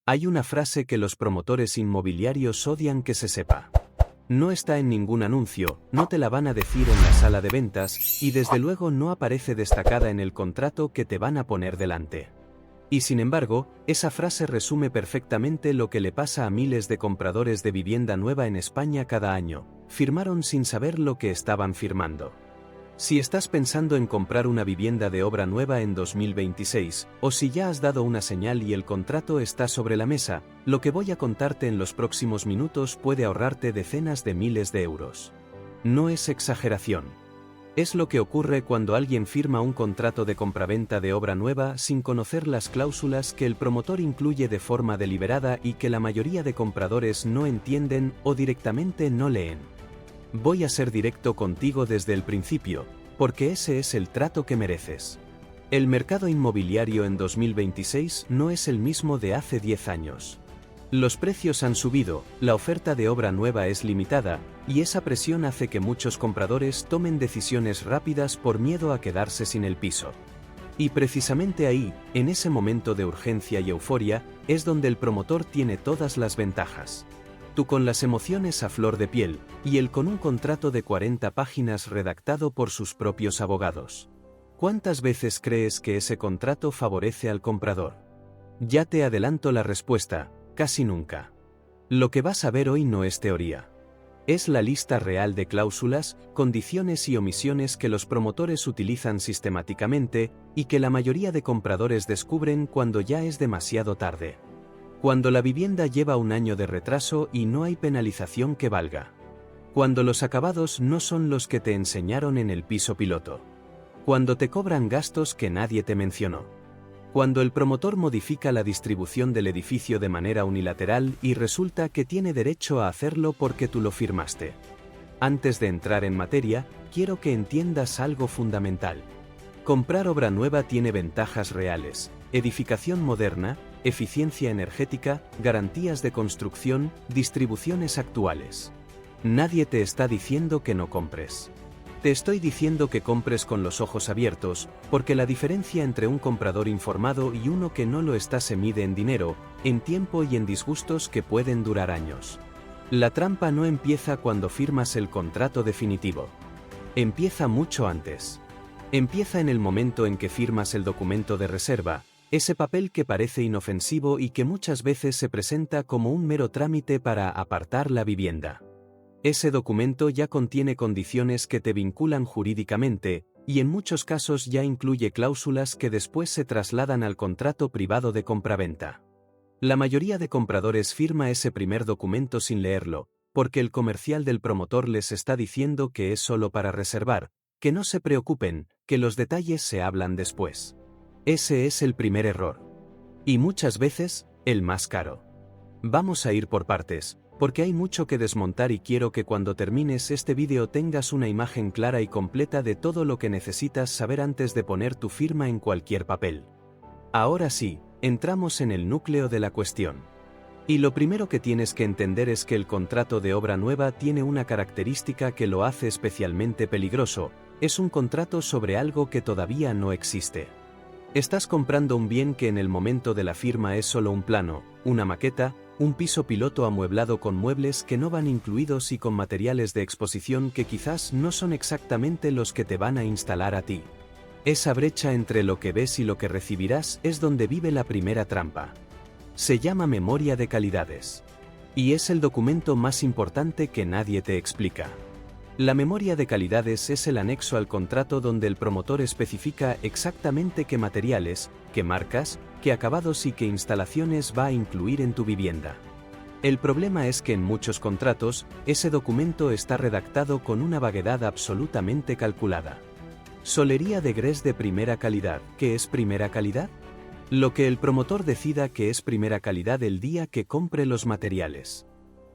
Hay una frase que los promotores inmobiliarios odian que se sepa. No está en ningún anuncio, no te la van a decir en la sala de ventas, y desde luego no aparece destacada en el contrato que te van a poner delante. Y sin embargo, esa frase resume perfectamente lo que le pasa a miles de compradores de vivienda nueva en España cada año. Firmaron sin saber lo que estaban firmando. Si estás pensando en comprar una vivienda de obra nueva en 2026, o si ya has dado una señal y el contrato está sobre la mesa, lo que voy a contarte en los próximos minutos puede ahorrarte decenas de miles de euros. No es exageración. Es lo que ocurre cuando alguien firma un contrato de compraventa de obra nueva sin conocer las cláusulas que el promotor incluye de forma deliberada y que la mayoría de compradores no entienden o directamente no leen. Voy a ser directo contigo desde el principio, porque ese es el trato que mereces. El mercado inmobiliario en 2026 no es el mismo de hace 10 años. Los precios han subido, la oferta de obra nueva es limitada, y esa presión hace que muchos compradores tomen decisiones rápidas por miedo a quedarse sin el piso. Y precisamente ahí, en ese momento de urgencia y euforia, es donde el promotor tiene todas las ventajas. Tú con las emociones a flor de piel, y él con un contrato de 40 páginas redactado por sus propios abogados. ¿Cuántas veces crees que ese contrato favorece al comprador? Ya te adelanto la respuesta, casi nunca. Lo que vas a ver hoy no es teoría. Es la lista real de cláusulas, condiciones y omisiones que los promotores utilizan sistemáticamente y que la mayoría de compradores descubren cuando ya es demasiado tarde. Cuando la vivienda lleva un año de retraso y no hay penalización que valga. Cuando los acabados no son los que te enseñaron en el piso piloto. Cuando te cobran gastos que nadie te mencionó. Cuando el promotor modifica la distribución del edificio de manera unilateral y resulta que tiene derecho a hacerlo porque tú lo firmaste. Antes de entrar en materia, quiero que entiendas algo fundamental. Comprar obra nueva tiene ventajas reales: edificación moderna, eficiencia energética, garantías de construcción, distribuciones actuales. Nadie te está diciendo que no compres. Te estoy diciendo que compres con los ojos abiertos, porque la diferencia entre un comprador informado y uno que no lo está se mide en dinero, en tiempo y en disgustos que pueden durar años. La trampa no empieza cuando firmas el contrato definitivo. Empieza mucho antes. Empieza en el momento en que firmas el documento de reserva, ese papel que parece inofensivo y que muchas veces se presenta como un mero trámite para apartar la vivienda. Ese documento ya contiene condiciones que te vinculan jurídicamente, y en muchos casos ya incluye cláusulas que después se trasladan al contrato privado de compraventa. La mayoría de compradores firma ese primer documento sin leerlo, porque el comercial del promotor les está diciendo que es solo para reservar, que no se preocupen, que los detalles se hablan después. Ese es el primer error. Y muchas veces, el más caro. Vamos a ir por partes, porque hay mucho que desmontar y quiero que cuando termines este vídeo tengas una imagen clara y completa de todo lo que necesitas saber antes de poner tu firma en cualquier papel. Ahora sí, entramos en el núcleo de la cuestión. Y lo primero que tienes que entender es que el contrato de obra nueva tiene una característica que lo hace especialmente peligroso: es un contrato sobre algo que todavía no existe. Estás comprando un bien que en el momento de la firma es solo un plano, una maqueta, un piso piloto amueblado con muebles que no van incluidos y con materiales de exposición que quizás no son exactamente los que te van a instalar a ti. Esa brecha entre lo que ves y lo que recibirás es donde vive la primera trampa. Se llama memoria de calidades. Y es el documento más importante que nadie te explica. La memoria de calidades es el anexo al contrato donde el promotor especifica exactamente qué materiales, qué marcas, qué acabados y qué instalaciones va a incluir en tu vivienda. El problema es que en muchos contratos, ese documento está redactado con una vaguedad absolutamente calculada. Solería de grés de primera calidad. ¿Qué es primera calidad? Lo que el promotor decida que es primera calidad el día que compre los materiales.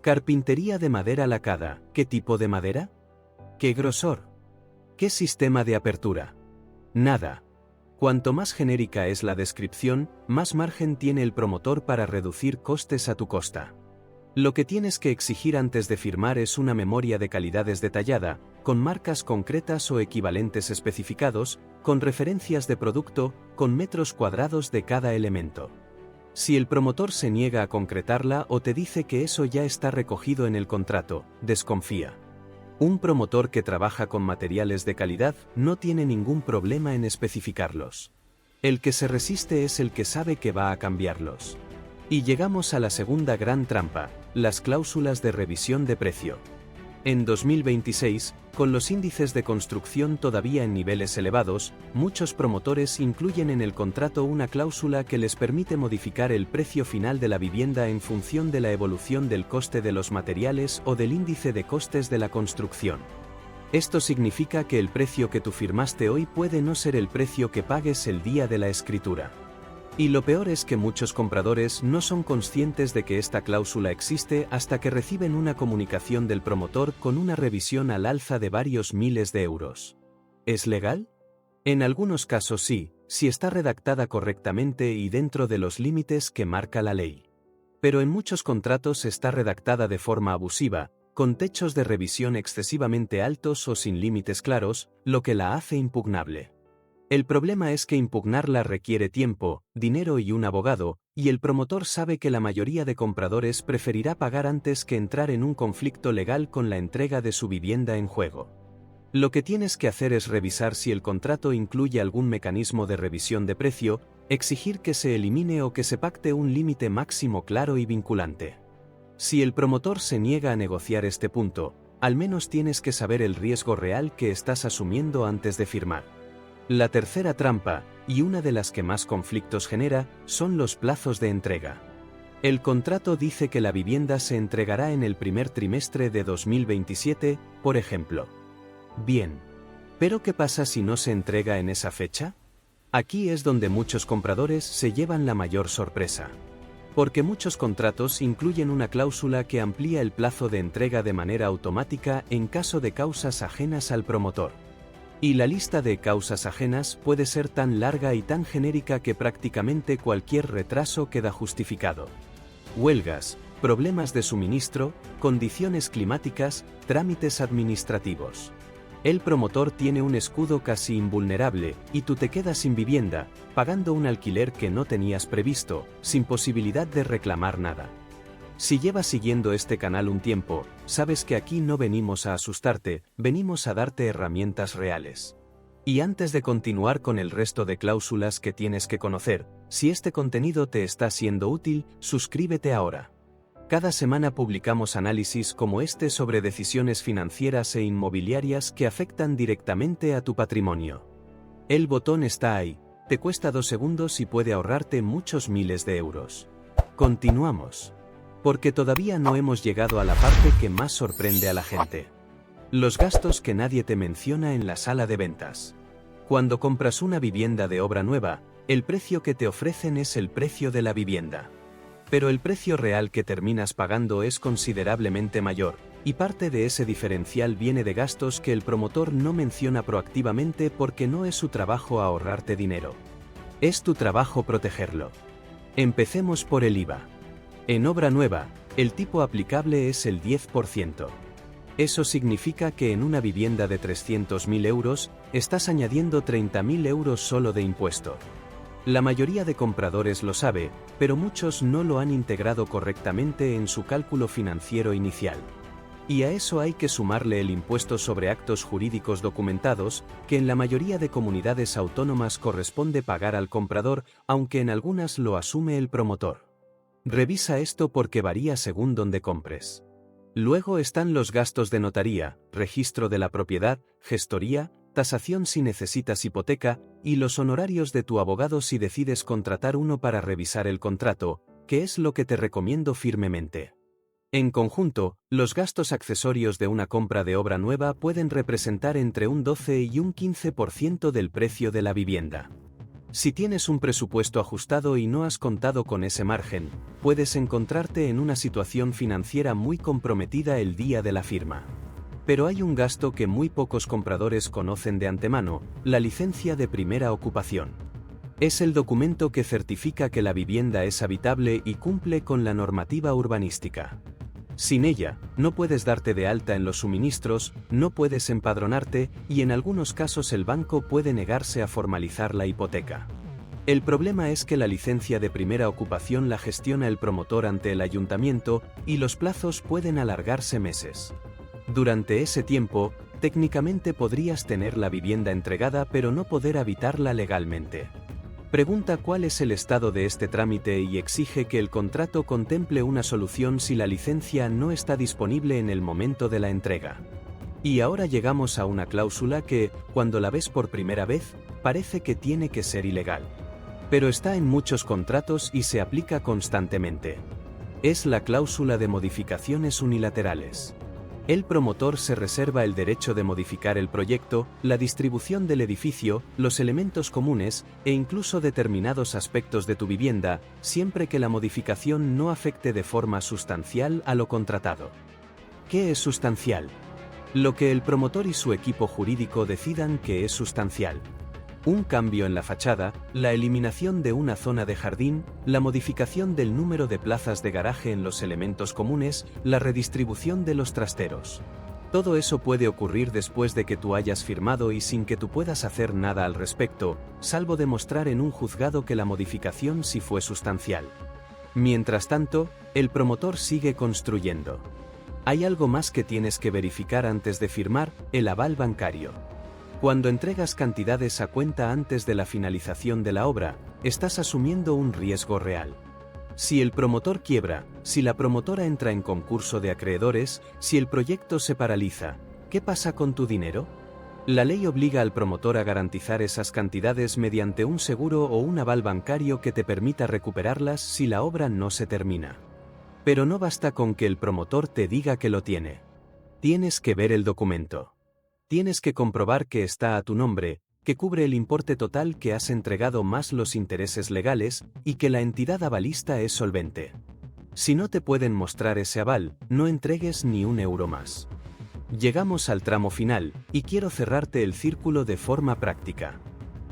Carpintería de madera lacada. ¿Qué tipo de madera? ¿Qué grosor? ¿Qué sistema de apertura? Nada. Cuanto más genérica es la descripción, más margen tiene el promotor para reducir costes a tu costa. Lo que tienes que exigir antes de firmar es una memoria de calidades detallada, con marcas concretas o equivalentes especificados, con referencias de producto, con metros cuadrados de cada elemento. Si el promotor se niega a concretarla o te dice que eso ya está recogido en el contrato, desconfía. Un promotor que trabaja con materiales de calidad no tiene ningún problema en especificarlos. El que se resiste es el que sabe que va a cambiarlos. Y llegamos a la segunda gran trampa, las cláusulas de revisión de precio. En 2026, con los índices de construcción todavía en niveles elevados, muchos promotores incluyen en el contrato una cláusula que les permite modificar el precio final de la vivienda en función de la evolución del coste de los materiales o del índice de costes de la construcción. Esto significa que el precio que tú firmaste hoy puede no ser el precio que pagues el día de la escritura. Y lo peor es que muchos compradores no son conscientes de que esta cláusula existe hasta que reciben una comunicación del promotor con una revisión al alza de varios miles de euros. ¿Es legal? En algunos casos sí, si está redactada correctamente y dentro de los límites que marca la ley. Pero en muchos contratos está redactada de forma abusiva, con techos de revisión excesivamente altos o sin límites claros, lo que la hace impugnable. El problema es que impugnarla requiere tiempo, dinero y un abogado, y el promotor sabe que la mayoría de compradores preferirá pagar antes que entrar en un conflicto legal con la entrega de su vivienda en juego. Lo que tienes que hacer es revisar si el contrato incluye algún mecanismo de revisión de precio, exigir que se elimine o que se pacte un límite máximo claro y vinculante. Si el promotor se niega a negociar este punto, al menos tienes que saber el riesgo real que estás asumiendo antes de firmar. La tercera trampa, y una de las que más conflictos genera, son los plazos de entrega. El contrato dice que la vivienda se entregará en el primer trimestre de 2027, por ejemplo. Bien. ¿Pero qué pasa si no se entrega en esa fecha? Aquí es donde muchos compradores se llevan la mayor sorpresa. Porque muchos contratos incluyen una cláusula que amplía el plazo de entrega de manera automática en caso de causas ajenas al promotor. Y la lista de causas ajenas puede ser tan larga y tan genérica que prácticamente cualquier retraso queda justificado. Huelgas, problemas de suministro, condiciones climáticas, trámites administrativos. El promotor tiene un escudo casi invulnerable, y tú te quedas sin vivienda, pagando un alquiler que no tenías previsto, sin posibilidad de reclamar nada. Si llevas siguiendo este canal un tiempo, sabes que aquí no venimos a asustarte, venimos a darte herramientas reales. Y antes de continuar con el resto de cláusulas que tienes que conocer, si este contenido te está siendo útil, suscríbete ahora. Cada semana publicamos análisis como este sobre decisiones financieras e inmobiliarias que afectan directamente a tu patrimonio. El botón está ahí, te cuesta 2 segundos y puede ahorrarte muchos miles de euros. Continuamos. Porque todavía no hemos llegado a la parte que más sorprende a la gente. Los gastos que nadie te menciona en la sala de ventas. Cuando compras una vivienda de obra nueva, el precio que te ofrecen es el precio de la vivienda. Pero el precio real que terminas pagando es considerablemente mayor, y parte de ese diferencial viene de gastos que el promotor no menciona proactivamente porque no es su trabajo ahorrarte dinero. Es tu trabajo protegerlo. Empecemos por el IVA. En obra nueva, el tipo aplicable es el 10%. Eso significa que en una vivienda de 300.000 euros, estás añadiendo 30.000 euros solo de impuesto. La mayoría de compradores lo sabe, pero muchos no lo han integrado correctamente en su cálculo financiero inicial. Y a eso hay que sumarle el impuesto sobre actos jurídicos documentados, que en la mayoría de comunidades autónomas corresponde pagar al comprador, aunque en algunas lo asume el promotor. Revisa esto porque varía según donde compres. Luego están los gastos de notaría, registro de la propiedad, gestoría, tasación si necesitas hipoteca, y los honorarios de tu abogado si decides contratar uno para revisar el contrato, que es lo que te recomiendo firmemente. En conjunto, los gastos accesorios de una compra de obra nueva pueden representar entre un 12 y un 15% del precio de la vivienda. Si tienes un presupuesto ajustado y no has contado con ese margen, puedes encontrarte en una situación financiera muy comprometida el día de la firma. Pero hay un gasto que muy pocos compradores conocen de antemano, la licencia de primera ocupación. Es el documento que certifica que la vivienda es habitable y cumple con la normativa urbanística. Sin ella, no puedes darte de alta en los suministros, no puedes empadronarte y en algunos casos el banco puede negarse a formalizar la hipoteca. El problema es que la licencia de primera ocupación la gestiona el promotor ante el ayuntamiento y los plazos pueden alargarse meses. Durante ese tiempo, técnicamente podrías tener la vivienda entregada pero no poder habitarla legalmente. Pregunta cuál es el estado de este trámite y exige que el contrato contemple una solución si la licencia no está disponible en el momento de la entrega. Y ahora llegamos a una cláusula que, cuando la ves por primera vez, parece que tiene que ser ilegal. Pero está en muchos contratos y se aplica constantemente. Es la cláusula de modificaciones unilaterales. El promotor se reserva el derecho de modificar el proyecto, la distribución del edificio, los elementos comunes e incluso determinados aspectos de tu vivienda, siempre que la modificación no afecte de forma sustancial a lo contratado. ¿Qué es sustancial? Lo que el promotor y su equipo jurídico decidan que es sustancial. Un cambio en la fachada, la eliminación de una zona de jardín, la modificación del número de plazas de garaje en los elementos comunes, la redistribución de los trasteros. Todo eso puede ocurrir después de que tú hayas firmado y sin que tú puedas hacer nada al respecto, salvo demostrar en un juzgado que la modificación sí fue sustancial. Mientras tanto, el promotor sigue construyendo. Hay algo más que tienes que verificar antes de firmar: el aval bancario. Cuando entregas cantidades a cuenta antes de la finalización de la obra, estás asumiendo un riesgo real. Si el promotor quiebra, si la promotora entra en concurso de acreedores, si el proyecto se paraliza, ¿qué pasa con tu dinero? La ley obliga al promotor a garantizar esas cantidades mediante un seguro o un aval bancario que te permita recuperarlas si la obra no se termina. Pero no basta con que el promotor te diga que lo tiene. Tienes que ver el documento. Tienes que comprobar que está a tu nombre, que cubre el importe total que has entregado más los intereses legales, y que la entidad avalista es solvente. Si no te pueden mostrar ese aval, no entregues ni un euro más. Llegamos al tramo final, y quiero cerrarte el círculo de forma práctica.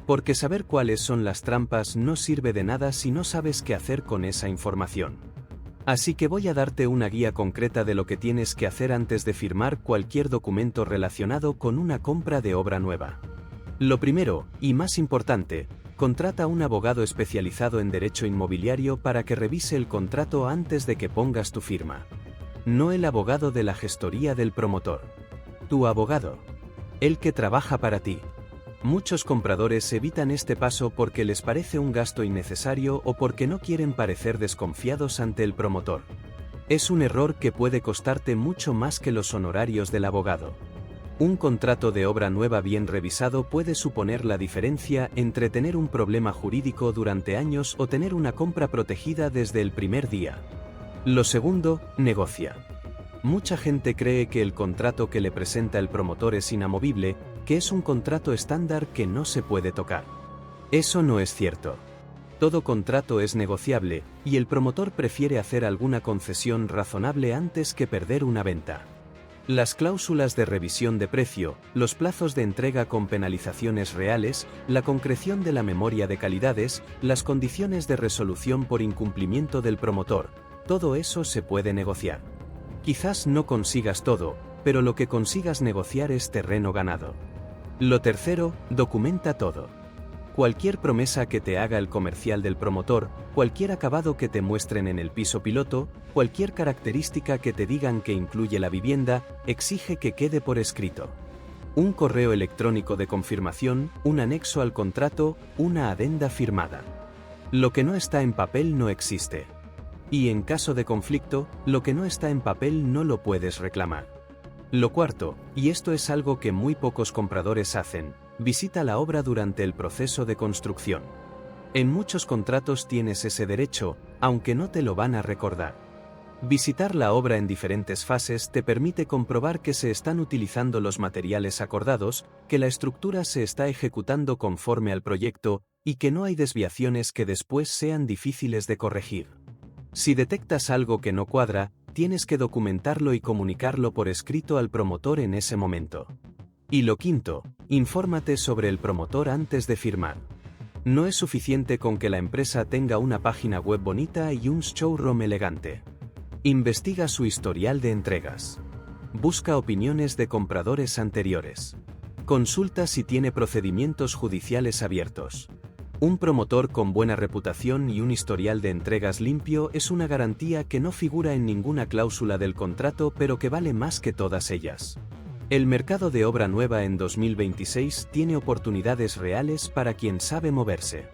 Porque saber cuáles son las trampas no sirve de nada si no sabes qué hacer con esa información. Así que voy a darte una guía concreta de lo que tienes que hacer antes de firmar cualquier documento relacionado con una compra de obra nueva. Lo primero, y más importante, contrata a un abogado especializado en derecho inmobiliario para que revise el contrato antes de que pongas tu firma. No el abogado de la gestoría del promotor. Tu abogado. El que trabaja para ti. Muchos compradores evitan este paso porque les parece un gasto innecesario o porque no quieren parecer desconfiados ante el promotor. Es un error que puede costarte mucho más que los honorarios del abogado. Un contrato de obra nueva bien revisado puede suponer la diferencia entre tener un problema jurídico durante años o tener una compra protegida desde el primer día. Lo segundo, negocia. Mucha gente cree que el contrato que le presenta el promotor es inamovible, que es un contrato estándar que no se puede tocar. Eso no es cierto. Todo contrato es negociable, y el promotor prefiere hacer alguna concesión razonable antes que perder una venta. Las cláusulas de revisión de precio, los plazos de entrega con penalizaciones reales, la concreción de la memoria de calidades, las condiciones de resolución por incumplimiento del promotor, todo eso se puede negociar. Quizás no consigas todo, pero lo que consigas negociar es terreno ganado. Lo tercero, documenta todo. Cualquier promesa que te haga el comercial del promotor, cualquier acabado que te muestren en el piso piloto, cualquier característica que te digan que incluye la vivienda, exige que quede por escrito. Un correo electrónico de confirmación, un anexo al contrato, una adenda firmada. Lo que no está en papel no existe. Y en caso de conflicto, lo que no está en papel no lo puedes reclamar. Lo cuarto, y esto es algo que muy pocos compradores hacen, visita la obra durante el proceso de construcción. En muchos contratos tienes ese derecho, aunque no te lo van a recordar. Visitar la obra en diferentes fases te permite comprobar que se están utilizando los materiales acordados, que la estructura se está ejecutando conforme al proyecto, y que no hay desviaciones que después sean difíciles de corregir. Si detectas algo que no cuadra, tienes que documentarlo y comunicarlo por escrito al promotor en ese momento. Y lo quinto, infórmate sobre el promotor antes de firmar. No es suficiente con que la empresa tenga una página web bonita y un showroom elegante. Investiga su historial de entregas. Busca opiniones de compradores anteriores. Consulta si tiene procedimientos judiciales abiertos. Un promotor con buena reputación y un historial de entregas limpio es una garantía que no figura en ninguna cláusula del contrato, pero que vale más que todas ellas. El mercado de obra nueva en 2026 tiene oportunidades reales para quien sabe moverse.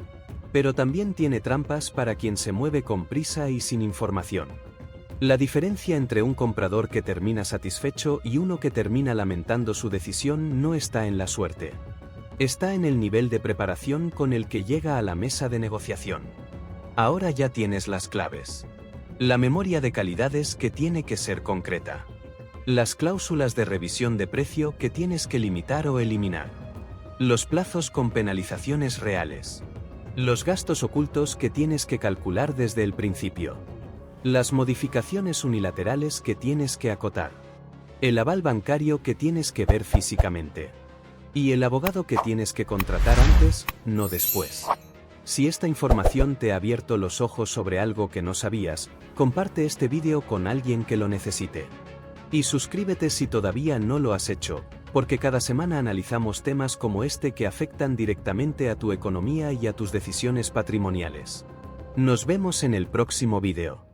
Pero también tiene trampas para quien se mueve con prisa y sin información. La diferencia entre un comprador que termina satisfecho y uno que termina lamentando su decisión no está en la suerte. Está en el nivel de preparación con el que llega a la mesa de negociación. Ahora ya tienes las claves. La memoria de calidades que tiene que ser concreta. Las cláusulas de revisión de precio que tienes que limitar o eliminar. Los plazos con penalizaciones reales. Los gastos ocultos que tienes que calcular desde el principio. Las modificaciones unilaterales que tienes que acotar. El aval bancario que tienes que ver físicamente. Y el abogado que tienes que contratar antes, no después. Si esta información te ha abierto los ojos sobre algo que no sabías, comparte este vídeo con alguien que lo necesite. Y suscríbete si todavía no lo has hecho, porque cada semana analizamos temas como este que afectan directamente a tu economía y a tus decisiones patrimoniales. Nos vemos en el próximo vídeo.